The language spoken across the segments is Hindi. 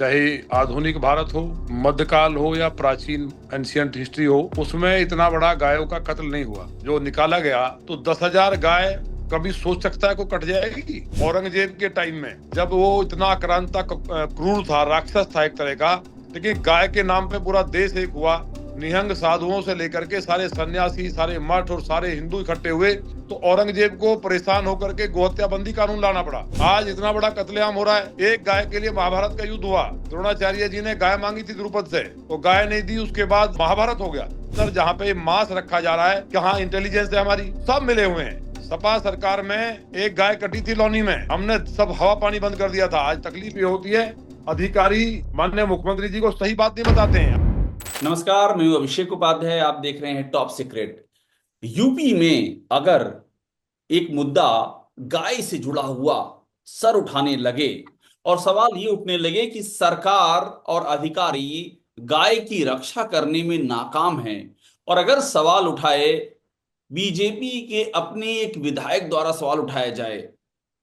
चाहे आधुनिक भारत हो, मध्यकाल हो या प्राचीन एंशियंट हिस्ट्री हो, उसमें इतना बड़ा गायों का कत्ल नहीं हुआ। जो निकाला गया तो 10,000 गाय कभी सोच सकता है को कट जाएगी? औरंगजेब के टाइम में जब वो इतना आक्रांता क्रूर था, राक्षस था एक तरह का, लेकिन गाय के नाम पे पूरा देश एक हुआ। निहंग साधुओं से लेकर के सारे सन्यासी, सारे मठ और सारे हिंदू इकट्ठे हुए, तो औरंगजेब को परेशान होकर के गोहत्या बंदी कानून लाना पड़ा। आज इतना बड़ा कत्लेआम हो रहा है। एक गाय के लिए महाभारत का युद्ध हुआ। द्रोणाचार्य जी ने गाय मांगी थी द्रुपद से, वो गाय नहीं दी, उसके बाद महाभारत हो गया। सर, जहाँ पे मांस रखा जा रहा है, कहाँ इंटेलिजेंस है हमारी? सब मिले हुए हैं। सपा सरकार में एक गाय कटी थी लौनी में, हमने सब हवा पानी बंद कर दिया था। आज तकलीफ ये होती है, अधिकारी माननीय मुख्यमंत्री जी को सही बात नहीं बताते हैं। नमस्कार, मैं हूं अभिषेक उपाध्याय। आप देख रहे हैं टॉप सीक्रेट। यूपी में अगर एक मुद्दा गाय से जुड़ा हुआ सर उठाने लगे और सवाल ये उठने लगे कि सरकार और अधिकारी गाय की रक्षा करने में नाकाम हैं, और अगर सवाल उठाए बीजेपी के अपने एक विधायक द्वारा सवाल उठाया जाए,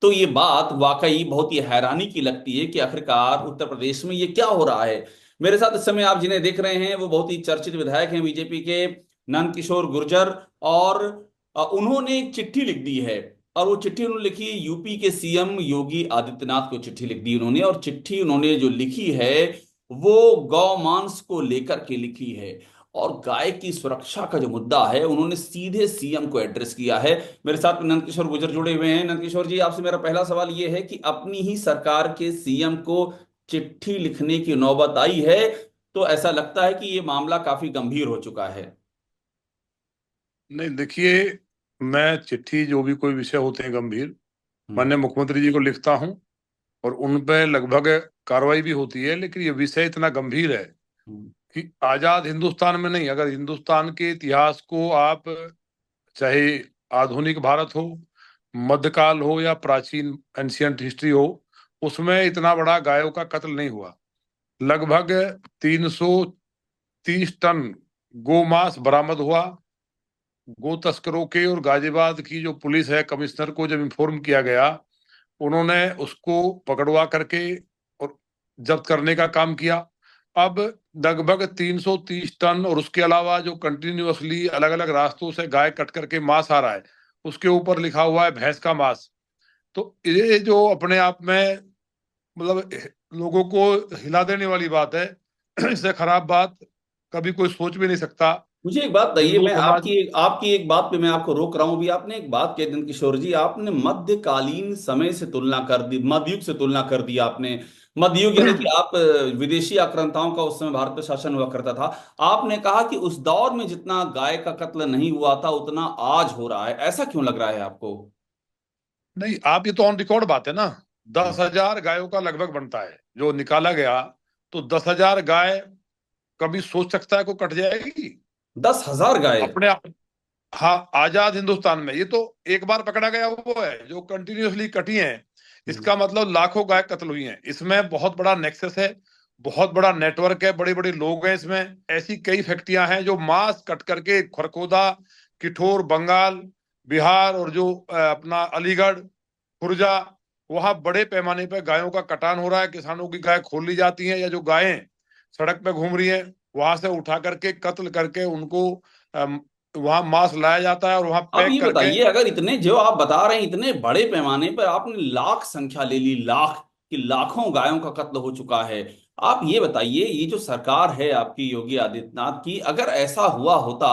तो ये बात वाकई बहुत ही हैरानी की लगती है कि आखिरकार उत्तर प्रदेश में ये क्या हो रहा है। मेरे साथ इस समय आप जिन्हें देख रहे हैं वो बहुत ही चर्चित विधायक हैं बीजेपी के, नंद किशोर गुर्जर। और उन्होंने एक चिट्ठी लिख दी है, और वो चिट्ठी उन्होंने लिखी है यूपी के सीएम योगी आदित्यनाथ को चिट्ठी लिख दी उन्होंने। और चिट्ठी उन्होंने जो लिखी है वो गौ मांस को लेकर के लिखी है, और गाय की सुरक्षा का जो मुद्दा है उन्होंने सीधे सीएम को एड्रेस किया है। मेरे साथ नंद किशोर गुर्जर जुड़े हुए हैं। नंद किशोर जी, आपसे मेरा पहला सवाल यह है कि अपनी ही सरकार के सीएम को चिट्ठी लिखने की नौबत आई है, तो ऐसा लगता है कि ये मामला काफी गंभीर हो चुका है। नहीं, देखिए, मैं चिट्ठी जो भी कोई विषय होते हैं गंभीर, हम्म। माननीय मुख्यमंत्री जी को लिखता हूं और उन पे लगभग कार्रवाई भी होती है। लेकिन ये विषय इतना गंभीर है हम्म। कि आजाद हिंदुस्तान में नहीं, अगर हिंदुस्तान के इतिहास को आप, चाहे आधुनिक भारत हो, मध्यकाल हो या प्राचीन एंशियंट हिस्ट्री हो, उसमें इतना बड़ा गायों का कत्ल नहीं हुआ। लगभग 330 टन गोमांस बरामद हुआ। गो तस्करों के और गाजियाबाद की जो पुलिस है, कमिश्नर को जब इन्फॉर्म किया गया, उन्होंने उसको पकड़वा करके और जब्त करने का काम किया। अब लगभग 330 टन, और उसके अलावा जो कंटिन्यूअसली अलग अलग रास्तों से गाय कट करके मांस आ रहा है, उसके ऊपर लिखा हुआ है भैंस का मांस। तो ये जो अपने आप में, मतलब, लोगों को हिला देने वाली बात है। इससे खराब बात कभी कोई सोच भी नहीं सकता। मुझे एक बात बताइए, हिंदू मैं समाज। आपकी आपकी एक बात पे मैं आपको रोक रहा हूं। भी आपने एक बात कह दी किशोर जी, आपने मध्यकालीन समय से तुलना कर दी, मध्ययुग से तुलना कर दी आपने। मध्ययुग यानी कि आप विदेशी आक्रांताओं का उस समय भारत पर शासन हुआ करता था। आपने कहा कि उस दौर में जितना गाय का कत्ल नहीं हुआ था उतना आज हो रहा है। ऐसा क्यों लग रहा है आपको? नहीं, आप, ये तो ऑन रिकॉर्ड बात है ना। 10,000 गायों का लगभग बनता है जो निकाला गया, तो 10,000 गाय कभी सोच सकता है को कट जाएगी? 10,000 गाय? अपने आप। हाँ, आजाद हिंदुस्तान में ये तो एक बार पकड़ा गया वो है, जो कंटिन्यूअसली कटी हैं। इसका मतलब लाखों गाय कत्ल हुई हैं। इसमें बहुत बड़ा नेक्सस है, बहुत बड़ा नेटवर्क है, बड़े बड़े लोग हैं इसमें। ऐसी कई फैक्ट्रियां हैं जो मांस कट करके खरखोदा, किठोर, बंगाल, बिहार और जो अपना अलीगढ़, खुर्जा, वहां बड़े पैमाने पर गायों का कटान हो रहा है। किसानों की गाय खोल ली जाती हैं, या जो गायें सड़क पे घूम रही हैं वहां से उठा करके कत्ल करके उनको वहां मांस लाया जाता है और वहां अब पैक ये करके। बताइए, अगर इतने जो आप बता रहे हैं इतने बड़े पैमाने पर आपने लाख संख्या ले ली, लाख की लाखों गायों का कत्ल हो चुका है। आप ये बताइए, ये जो सरकार है आपकी योगी आदित्यनाथ की, अगर ऐसा हुआ होता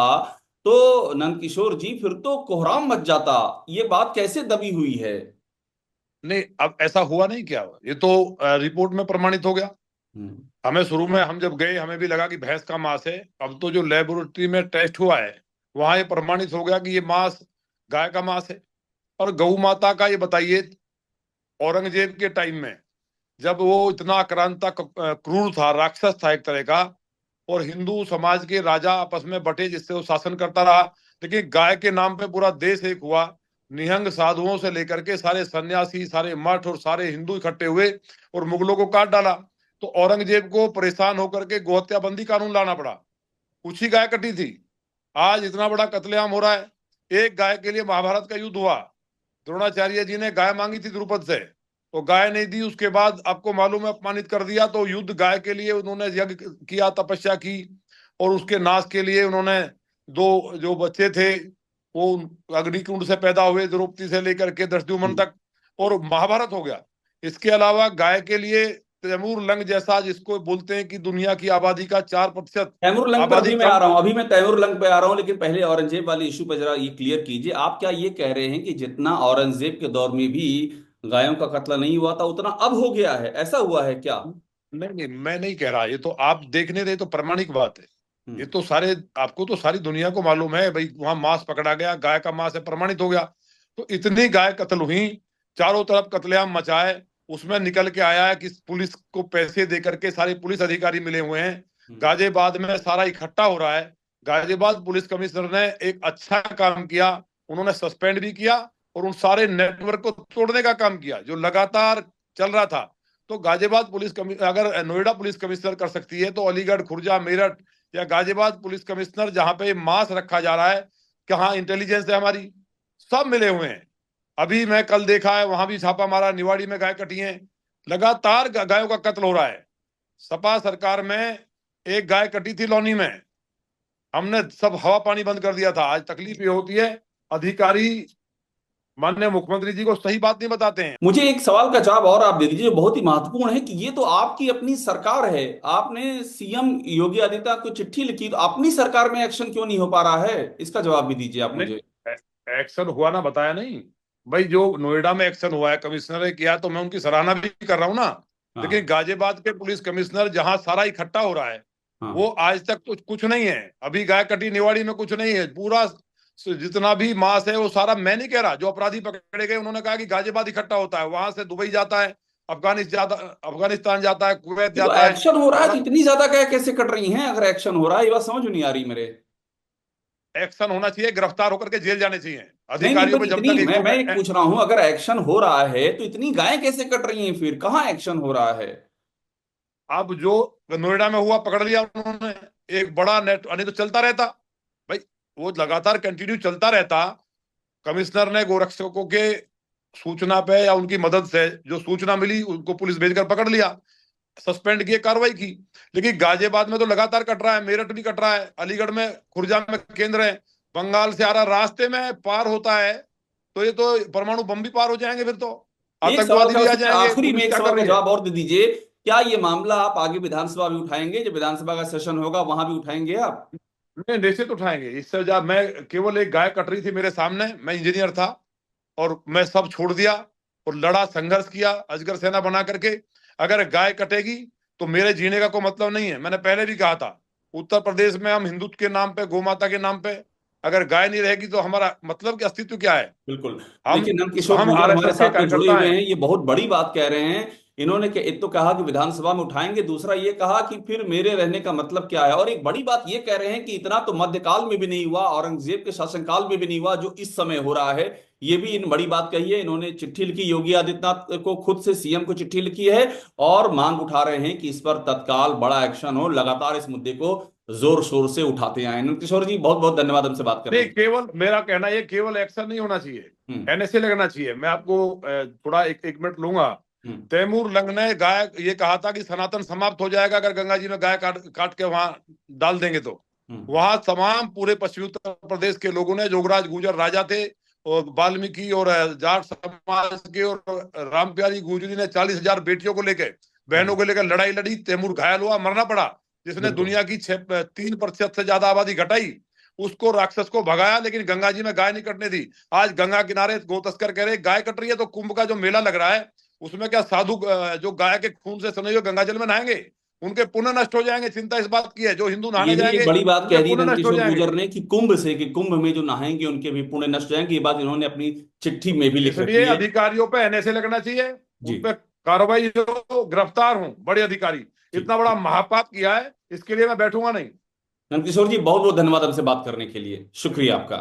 तो नंदकिशोर जी फिर तो कोहराम मच जाता। ये बात कैसे दबी हुई है? नहीं, अब ऐसा हुआ नहीं क्या? ये तो रिपोर्ट में प्रमाणित हो गया। हम्म। हमें शुरू में, हम जब गए, हमें भी लगा कि भैंस का मांस है। अब तो जो लेबोरेटरी में टेस्ट हुआ है, वहां ये प्रमाणित हो गया कि ये मांस गाय का मांस है। और गौ माता का ये बताइए, औरंगजेब के टाइम में जब वो इतना आक्रांता क्रूर था, राक्षस था एक तरह का, और हिंदू समाज के राजा आपस में बटे जिससे वो शासन करता रहा, लेकिन गाय के नाम पे पूरा देश एक हुआ। निहंग साधुओं से लेकर के सारे सन्यासी, सारे मठ और सारे हिंदू इकट्ठे हुए और मुगलों को काट डाला। तो औरंगजेब को परेशान होकर के गोहत्या बंदी कानून लाना पड़ा। कुछ ही गाय कटी थी। आज इतना बड़ा कत्लेआम हो रहा है। एक गाय के लिए महाभारत का युद्ध हुआ। द्रोणाचार्य जी ने गाय मांगी थी द्रुपद से, वो गाय नहीं दी, उसके बाद आपको मालूम है अपमानित कर दिया। तो युद्ध गाय के लिए उन्होंने यज्ञ किया, तपस्या की, और उसके नाश के लिए उन्होंने दो जो बच्चे थे वो अग्निकुंड से पैदा हुए, द्रौपदी से लेकर के दृष्टियुम्न तक, और महाभारत हो गया। इसके अलावा गाय के लिए तैमूर लंग जैसा, जिसको बोलते हैं कि दुनिया की आबादी का 4% तैमूर लंग पर आबादी अभी मैं आ कम। रहा हूं, अभी मैं तैमूर लंग पे आ रहा हूं, लेकिन पहले औरंगजेब वाली इशू पे जरा ये क्लियर कीजिए। आप क्या ये कह रहे हैं कि जितना औरंगजेब के दौर में भी गायों का कत्ल नहीं हुआ था उतना अब हो गया है, ऐसा हुआ है क्या? नहीं नहीं, मैं नहीं कह रहा, ये तो आप देखने दे तो प्रमाणिक बात है। ये हम्म। तो सारे, आपको तो सारी दुनिया को मालूम है भाई, वहां मांस पकड़ा गया, गाय का मांस है, प्रमाणित हो गया। तो इतनी गाय कत्ल हुई, चारों तरफ कत्लेआम मचाए, उसमें निकल के आया है कि पुलिस को पैसे दे करके सारे पुलिस अधिकारी मिले हुए हैं। हम्म। गाजियाबाद में सारा इकट्ठा हो रहा है। गाजियाबाद पुलिस कमिश्नर ने एक अच्छा काम किया, उन्होंने सस्पेंड भी किया और उन सारे नेटवर्क को तोड़ने का काम किया जो लगातार चल रहा था। तो गाजियाबाद अगर नोएडा पुलिस कमिश्नर कर सकती है, तो अलीगढ़, खुर्जा, मेरठ या गाजियाबाद पुलिस कमिश्नर, जहां पे मांस रखा जा रहा है, कहाँ इंटेलिजेंस है हमारी, सब मिले हुए हैं। अभी मैं कल देखा है, वहां भी छापा मारा, निवाड़ी में गाय कटी है। लगातार गायों का कत्ल हो रहा है। सपा सरकार में एक गाय कटी थी लौनी में, हमने सब हवा पानी बंद कर दिया था। आज तकलीफ ये होती है, अधिकारी माननीय मुख्यमंत्री जी को सही बात नहीं बताते हैं। मुझे एक सवाल का जवाब और आप दे दीजिए जो बहुत ही महत्वपूर्ण है, कि ये तो आपकी अपनी सरकार है, आपने सीएम योगी आदित्यनाथ को चिट्ठी लिखी, तो अपनी सरकार में एक्शन क्यों नहीं हो पा रहा है? इसका जवाब भी दीजिए आप मुझे। नहीं, एक्शन हुआ ना, बताया नहीं भाई। जो नोएडा में एक्शन हुआ है, कमिश्नर ने किया, तो मैं उनकी सराहना भी कर रहा हूं ना। लेकिन हाँ। गाजियाबाद के पुलिस कमिश्नर, जहां सारा इकट्ठा हो रहा है, वो हाँ। आज तक तो कुछ नहीं है। अभी गाय कटी निवाड़ी में कुछ नहीं है, पूरा जितना भी मास है वो सारा, मैं नहीं कह रहा, जो अपराधी पकड़े गए उन्होंने कहा कि गाजियाबाद इकट्ठा होता है, वहां से दुबई जाता है, अफगानिस्तान जाता है, कुवैत ये तो जाता है। एक्शन हो रहा है तो सारा इतनी ज्यादा क्या कैसे कट रही हैं? अगर एक्शन हो रहा है, ये बात समझ में नहीं आ रही मेरे। एक्शन होना चाहिए, गिरफ्तार होकर के जेल जाने चाहिए नहीं नहीं, अधिकारियों पर पे, जब इतनी तक मैं एक एक पूछ रहा हूं, अगर एक्शन हो रहा है तो इतनी गायें कैसे कट रही हैं? फिर कहाँ एक्शन हो रहा है? अब जो नोएडा में हुआ, पकड़ लिया उन्होंने, एक बड़ा नेट, नहीं तो चलता रहता भाई, वो लगातार कंटिन्यू चलता रहता। कमिश्नर ने गोरक्षकों के सूचना पे या उनकी मदद से जो सूचना मिली, उनको पुलिस भेजकर पकड़ लिया, सस्पेंड किए, कार्रवाई की। लेकिन गाजियाबाद में तो लगातार कट रहा है, मेरठ भी कट रहा है, अलीगढ़ में, खुर्जा में केंद्र है, बंगाल से आ रहा, रास्ते में पार होता है। तो ये तो परमाणु बम भी पार हो जाएंगे, फिर तो एक सवाल आतंकवादी का भी आ उसमें जाएंगे। आखिरी में पुलिस एक क्या कर सवाल का रही है? जवाब और दे दीजिए। क्या ये मामला आप आगे विधानसभा में उठाएंगे? जब विधानसभा का सेशन होगा वहां भी उठाएंगे आप? नहीं, निश्चित उठाएंगे। इससे जब मैं केवल एक गाय कट रही थी मेरे सामने, मैं इंजीनियर था, और मैं सब छोड़ दिया और लड़ा, संघर्ष किया अजगर सेना बना करके। अगर गाय कटेगी तो मेरे जीने का कोई मतलब नहीं है। मैंने पहले भी कहा था, उत्तर प्रदेश में हम हिंदुत्व के नाम पे, गौ माता के नाम पे, अगर गाय नहीं रहेगी तो हमारा मतलब कि अस्तित्व क्या है? बिल्कुल। हम देखिए, नंदकिशोर हम गुर्जर हमारे आरएसएस के साथ में जुड़े कार्यकर्ता हुए हैं। हैं, ये बहुत बड़ी बात कह रहे हैं। इन्होंने एक तो कहा कि विधानसभा में उठाएंगे, दूसरा ये कहा कि फिर मेरे रहने का मतलब क्या है, और एक बड़ी बात ये कह रहे हैं कि इतना तो मध्यकाल में भी नहीं हुआ, औरंगजेब के शासनकाल में भी नहीं हुआ जो इस समय हो रहा है। ये भी इन बड़ी बात कही है। इन्होंने चिट्ठी लिखी योगी आदित्यनाथ को, खुद से सीएम को चिट्ठी लिखी है, और मांग उठा रहे हैं कि इस पर तत्काल बड़ा एक्शन हो। लगातार इस मुद्दे को जोर शोर से उठाते आए। नंदकिशोर जी, बहुत बहुत धन्यवाद हमसे बात करने नहीं, के लिए। केवल मेरा कहना, ये केवल एक्शन नहीं होना चाहिए, हम्म। एनएसए लगना चाहिए। मैं आपको थोड़ा एक मिनट लूंगा। हम्म। तैमूर लंग ने गाय ये कहा था कि सनातन समाप्त हो जाएगा अगर गंगा जी में गाय काट काट के वहां डाल देंगे तो। हम्म। वहां तमाम पूरे पश्चिमी उत्तर प्रदेश के लोगों ने, जोगराज गुर्जर राजा थे, और वाल्मीकि और जाट समाज के, और रामप्यारी गुजरी ने 40,000 बेटियों को लेकर, बहनों हम्म। को लेकर लड़ाई लड़ी। तैमूर घायल हुआ, मरना पड़ा, जिसने बिल्कुल। दुनिया की 3% से ज्यादा आबादी घटाई। उसको, राक्षस को भगाया, लेकिन गंगा जी में गाय नहीं कटने दी। आज गंगा किनारे गौ तस्कर कह रहे गाय कट रही है, तो कुंभ का जो मेला लग रहा है, उसमें क्या साधु जो गाय के खून से सने हुए गंगा जल में नहाएंगे? उनके पुण्य नष्ट हो जाएंगे। चिंता इस बात की है, जो हिंदू ये नहाने भी एक जाएंगे बड़ी बात उनके कह दी है पुण्य नष्ट हो नंदकिशोर जाएंगे। गुर्जर ने, कि कुंभ से, कि कुंभ में जो नहाएंगे उनके भी पुण्य नष्ट हो जाएंगे। ये बात इन्होंने अपनी चिट्ठी में भी लिख इसलिए रखी है। अधिकारियों पे एनएसए लगना चाहिए, जी। उन पे कार्रवाई हो, गिरफ्तार हो बड़े अधिकारी। ठीक इतना बड़ा ठीक। महापाप किया है, इसके लिए मैं बैठूंगा नहीं। नंदकिशोर जी, बहुत बहुत धन्यवाद हमसे बात करने के लिए। शुक्रिया आपका।